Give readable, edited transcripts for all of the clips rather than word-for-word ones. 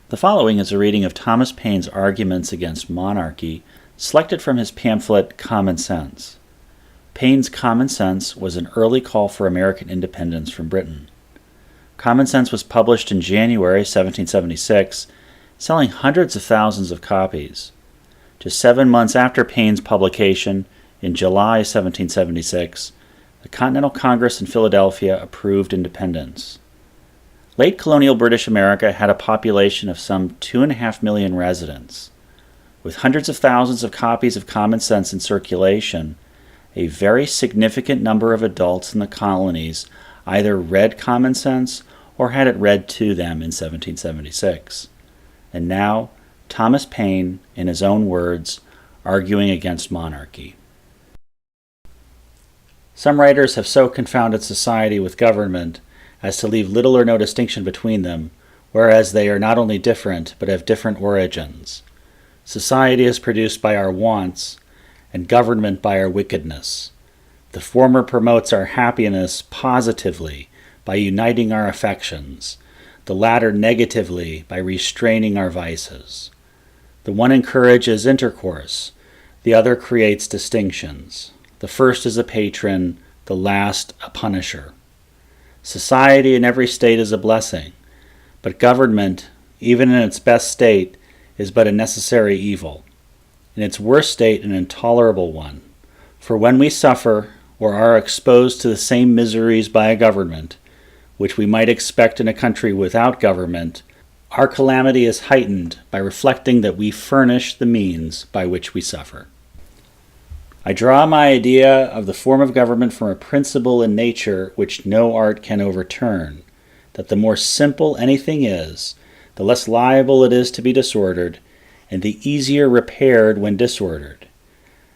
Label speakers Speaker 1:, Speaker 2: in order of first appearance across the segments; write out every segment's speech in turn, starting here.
Speaker 1: The following is a reading of Thomas Paine's arguments against monarchy, selected from his pamphlet Common Sense. Paine's Common Sense was an early call for American independence from Britain. Common Sense was published in January 1776, selling hundreds of thousands of copies. Just 7 months after Paine's publication, in July 1776, the Continental Congress in Philadelphia approved independence. Late colonial British America had a population of some 2.5 million residents. With hundreds of thousands of copies of Common Sense in circulation, a very significant number of adults in the colonies either read Common Sense or had it read to them in 1776. And now, Thomas Paine, in his own words, arguing against monarchy. Some writers have so confounded society with government as to leave little or no distinction between them, whereas they are not only different, but have different origins. Society is produced by our wants, and government by our wickedness. The former promotes our happiness positively by uniting our affections, the latter negatively by restraining our vices. The one encourages intercourse, the other creates distinctions. The first is a patron, the last a punisher. Society in every state is a blessing, but government, even in its best state, is but a necessary evil. In its worst state, an intolerable one. For when we suffer, or are exposed to the same miseries by a government, which we might expect in a country without government, our calamity is heightened by reflecting that we furnish the means by which we suffer. I draw my idea of the form of government from a principle in nature which no art can overturn, that the more simple anything is, the less liable it is to be disordered, and the easier repaired when disordered.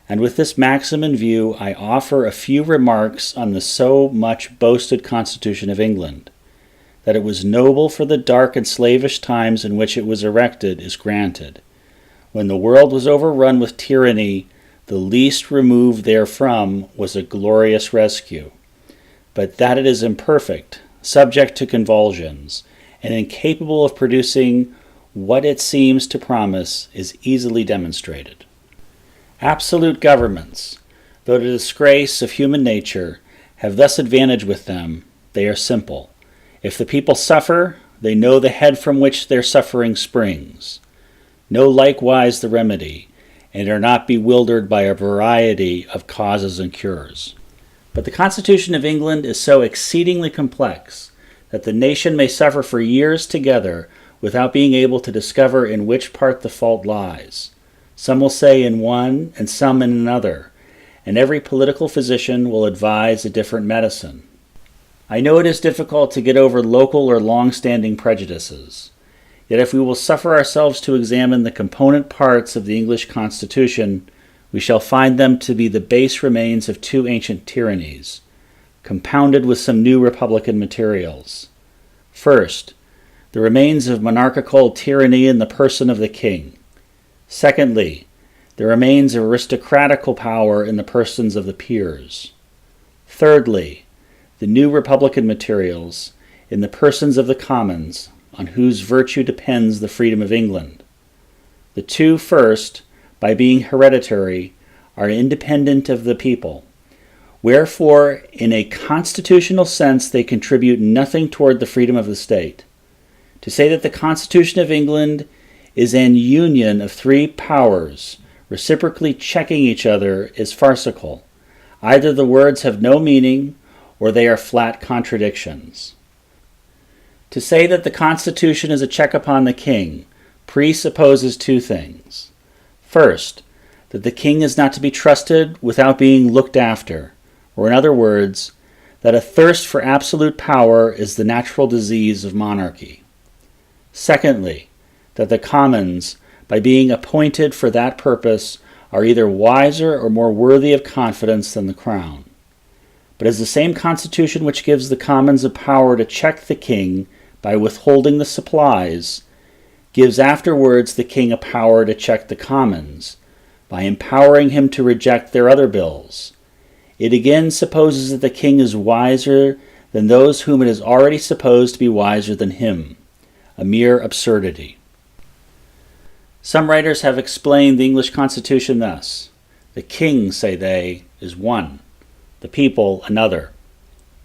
Speaker 1: And with this maxim in view, I offer a few remarks on the so much boasted Constitution of England. That it was noble for the dark and slavish times in which it was erected is granted. When the world was overrun with tyranny, the least removed therefrom was a glorious rescue. But that it is imperfect, subject to convulsions, and incapable of producing what it seems to promise is easily demonstrated. Absolute governments, though the disgrace of human nature, have thus advantage with them: they are simple. If the people suffer, they know the head from which their suffering springs, know likewise the remedy, and are not bewildered by a variety of causes and cures. But the Constitution of England is so exceedingly complex that the nation may suffer for years together without being able to discover in which part the fault lies. Some will say in one, and some in another, and every political physician will advise a different medicine. I know it is difficult to get over local or long-standing prejudices. Yet if we will suffer ourselves to examine the component parts of the English Constitution, we shall find them to be the base remains of two ancient tyrannies, compounded with some new republican materials. First, the remains of monarchical tyranny in the person of the king. Secondly, the remains of aristocratical power in the persons of the peers. Thirdly, the new republican materials in the persons of the commons, on whose virtue depends the freedom of England. The two first, by being hereditary, are independent of the people. Wherefore, in a constitutional sense, they contribute nothing toward the freedom of the state. To say that the Constitution of England is an union of three powers, reciprocally checking each other, is farcical. Either the words have no meaning, or they are flat contradictions. To say that the Constitution is a check upon the king presupposes two things. First, that the king is not to be trusted without being looked after, or in other words, that a thirst for absolute power is the natural disease of monarchy. Secondly, that the commons, by being appointed for that purpose, are either wiser or more worthy of confidence than the crown. But as the same Constitution which gives the commons a power to check the king by withholding the supplies, gives afterwards the king a power to check the commons, by empowering him to reject their other bills. It again supposes that the king is wiser than those whom it is already supposed to be wiser than him, a mere absurdity. Some writers have explained the English Constitution thus: the king, say they, is one, the people another.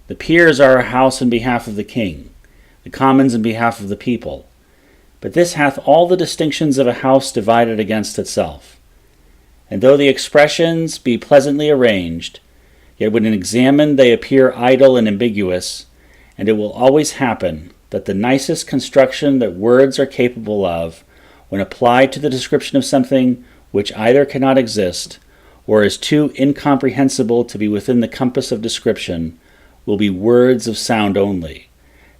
Speaker 1: The peers are a house in behalf of the king, the commons in behalf of the people. But this hath all the distinctions of a house divided against itself. And though the expressions be pleasantly arranged, yet when examined they appear idle and ambiguous, and it will always happen that the nicest construction that words are capable of, when applied to the description of something which either cannot exist, or is too incomprehensible to be within the compass of description, will be words of sound only,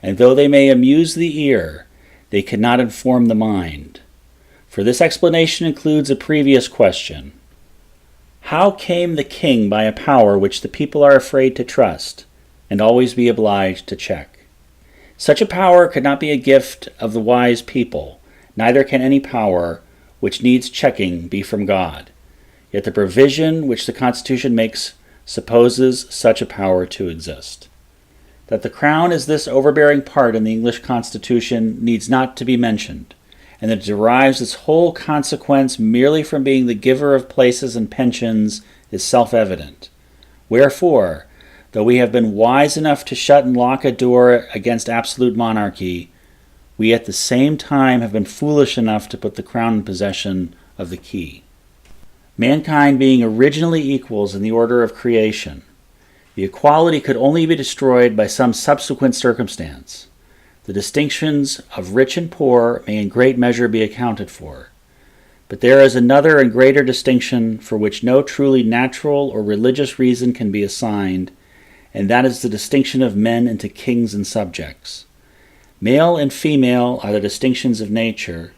Speaker 1: and though they may amuse the ear, they cannot inform the mind. For this explanation includes a previous question: how came the king by a power which the people are afraid to trust, and always be obliged to check? Such a power could not be a gift of the wise people, neither can any power which needs checking be from God. Yet the provision which the Constitution makes supposes such a power to exist. That the crown is this overbearing part in the English Constitution needs not to be mentioned, and that it derives its whole consequence merely from being the giver of places and pensions is self-evident. Wherefore, though we have been wise enough to shut and lock a door against absolute monarchy, we at the same time have been foolish enough to put the crown in possession of the key. Mankind being originally equals in the order of creation, the equality could only be destroyed by some subsequent circumstance. The distinctions of rich and poor may in great measure be accounted for. But there is another and greater distinction for which no truly natural or religious reason can be assigned, and that is the distinction of men into kings and subjects. Male and female are the distinctions of nature,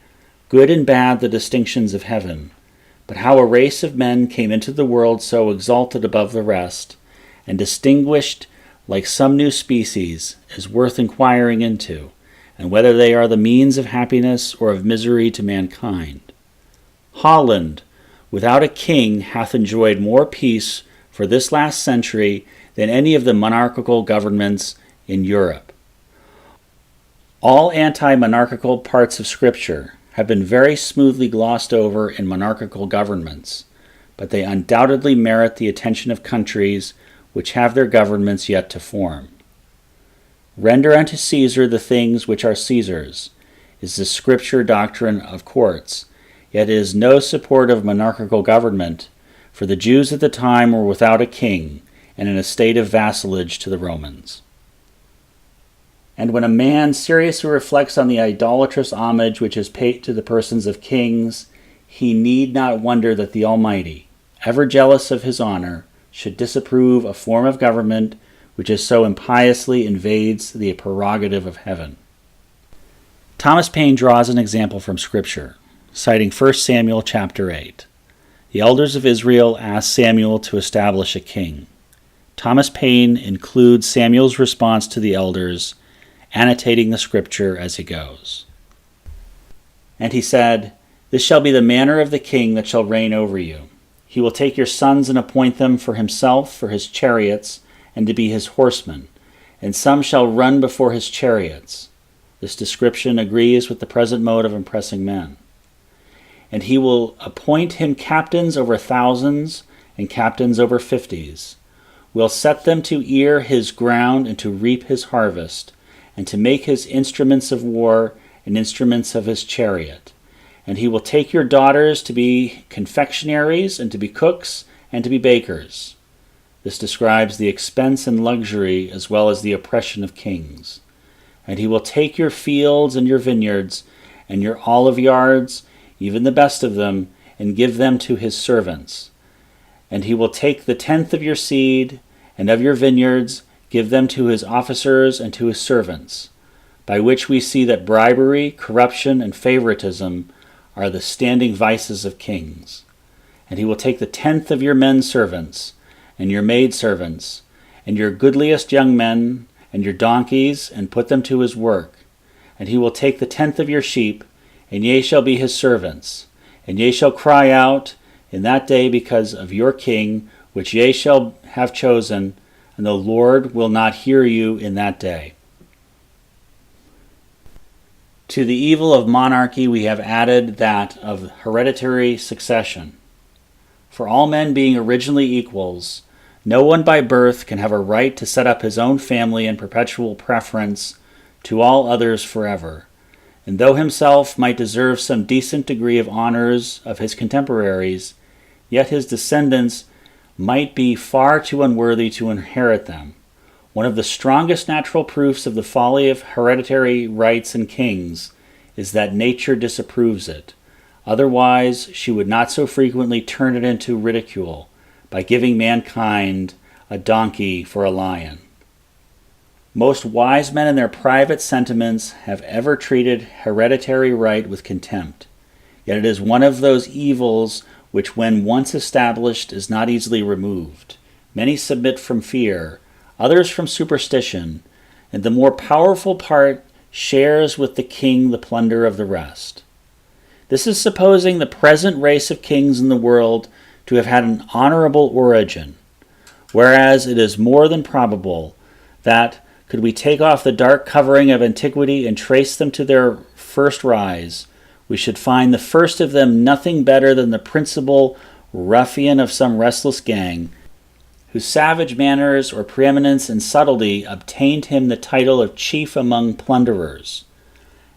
Speaker 1: good and bad the distinctions of heaven. But how a race of men came into the world so exalted above the rest, and distinguished like some new species, is worth inquiring into, and whether they are the means of happiness or of misery to mankind. Holland, without a king, hath enjoyed more peace for this last century than any of the monarchical governments in Europe. All anti-monarchical parts of Scripture have been very smoothly glossed over in monarchical governments, but they undoubtedly merit the attention of countries which have their governments yet to form. Render unto Caesar the things which are Caesar's, is the Scripture doctrine of courts, yet it is no support of monarchical government, for the Jews at the time were without a king, and in a state of vassalage to the Romans. And when a man seriously reflects on the idolatrous homage which is paid to the persons of kings, he need not wonder that the Almighty, ever jealous of his honor, should disapprove a form of government which is so impiously invades the prerogative of heaven. Thomas Paine draws an example from Scripture, citing 1 Samuel chapter 8. The elders of Israel asked Samuel to establish a king. Thomas Paine includes Samuel's response to the elders, annotating the Scripture as he goes. And he said, "This shall be the manner of the king that shall reign over you. He will take your sons and appoint them for himself, for his chariots, and to be his horsemen, and some shall run before his chariots." This description agrees with the present mode of impressing men. "And he will appoint him captains over thousands, and captains over fifties. Will set them to ear his ground and to reap his harvest, and to make his instruments of war and instruments of his chariot. And he will take your daughters to be confectionaries, and to be cooks, and to be bakers." This describes the expense and luxury as well as the oppression of kings. "And he will take your fields and your vineyards, and your olive yards, even the best of them, and give them to his servants. And he will take the tenth of your seed, and of your vineyards, give them to his officers and to his servants," by which we see that bribery, corruption, and favoritism are the standing vices of kings. "And he will take the tenth of your men servants, and your maid servants, and your goodliest young men, and your donkeys, and put them to his work. And he will take the tenth of your sheep, and ye shall be his servants. And ye shall cry out in that day because of your king, which ye shall have chosen, and the Lord will not hear you in that day." To the evil of monarchy we have added that of hereditary succession. For all men being originally equals, no one by birth can have a right to set up his own family in perpetual preference to all others forever, and though himself might deserve some decent degree of honors of his contemporaries, yet his descendants might be far too unworthy to inherit them. One of the strongest natural proofs of the folly of hereditary rights in kings is that nature disapproves it. Otherwise, she would not so frequently turn it into ridicule by giving mankind a donkey for a lion. Most wise men in their private sentiments have ever treated hereditary right with contempt. Yet it is one of those evils which, when once established, is not easily removed. Many submit from fear, others from superstition, and the more powerful part shares with the king the plunder of the rest. This is supposing the present race of kings in the world to have had an honorable origin, whereas it is more than probable that, could we take off the dark covering of antiquity and trace them to their first rise, we should find the first of them nothing better than the principal ruffian of some restless gang, whose savage manners or preeminence in subtlety obtained him the title of chief among plunderers,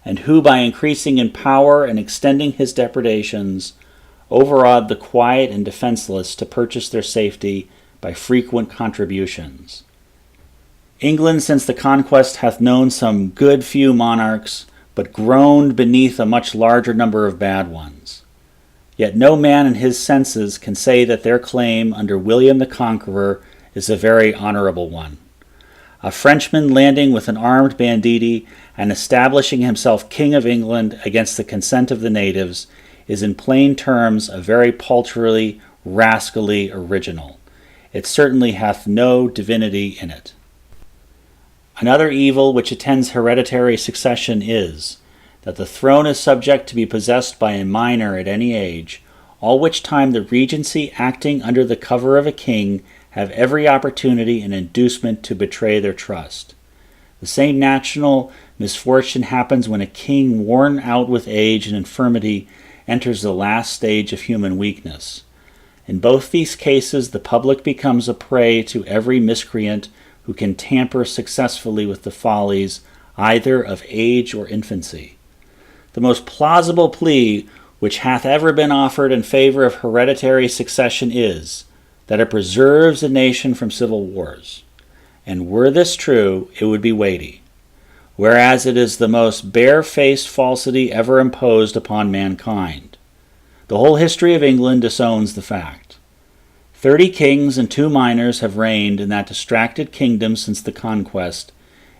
Speaker 1: and who, by increasing in power and extending his depredations, overawed the quiet and defenseless to purchase their safety by frequent contributions. England since the conquest hath known some good few monarchs, but groaned beneath a much larger number of bad ones. Yet no man in his senses can say that their claim under William the Conqueror is a very honorable one. A Frenchman landing with an armed banditti and establishing himself King of England against the consent of the natives is in plain terms a very paltry, rascally original. It certainly hath no divinity in it. Another evil which attends hereditary succession is, that the throne is subject to be possessed by a minor at any age, all which time the regency acting under the cover of a king have every opportunity and inducement to betray their trust. The same national misfortune happens when a king worn out with age and infirmity enters the last stage of human weakness. In both these cases the public becomes a prey to every miscreant who can tamper successfully with the follies either of age or infancy. The most plausible plea which hath ever been offered in favor of hereditary succession is, that it preserves a nation from civil wars. And were this true, it would be weighty, whereas it is the most bare-faced falsity ever imposed upon mankind. The whole history of England disowns the fact. 30 kings and 2 minors have reigned in that distracted kingdom since the conquest,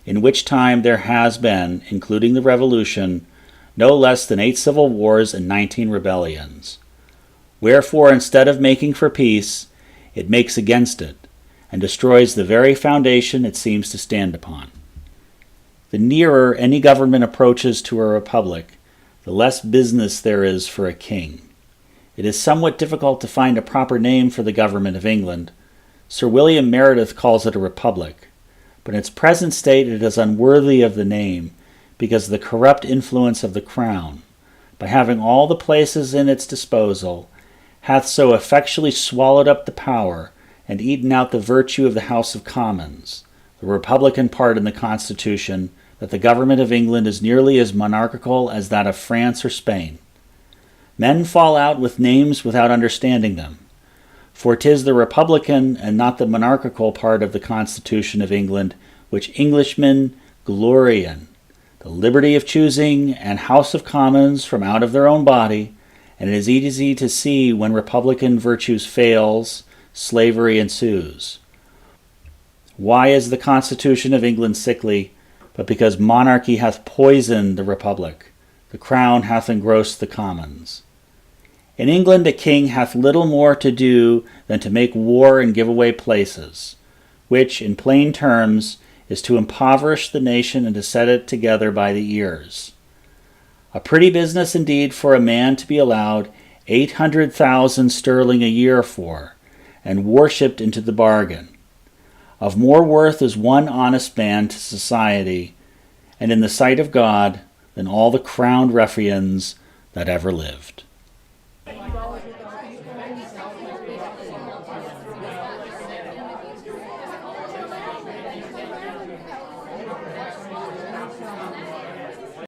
Speaker 1: in which time there has been, including the Revolution, no less than 8 civil wars and 19 rebellions. Wherefore, instead of making for peace, it makes against it, and destroys the very foundation it seems to stand upon. The nearer any government approaches to a republic, the less business there is for a king. It is somewhat difficult to find a proper name for the government of England. Sir William Meredith calls it a republic, but in its present state it is unworthy of the name, because of the corrupt influence of the crown, by having all the places in its disposal, hath so effectually swallowed up the power, and eaten out the virtue of the House of Commons, the republican part in the Constitution, that the government of England is nearly as monarchical as that of France or Spain. Men fall out with names without understanding them, for 'tis the republican and not the monarchical part of the Constitution of England which Englishmen glory in, the liberty of choosing an House of Commons from out of their own body, and it is easy to see when republican virtues fails, slavery ensues. Why is the Constitution of England sickly? But because monarchy hath poisoned the republic, the crown hath engrossed the commons. In England a king hath little more to do than to make war and give away places, which, in plain terms, is to impoverish the nation and to set it together by the ears. A pretty business indeed for a man to be allowed 800,000 sterling a year for, and worshipped into the bargain. Of more worth is one honest man to society, and in the sight of God, than all the crowned ruffians that ever lived.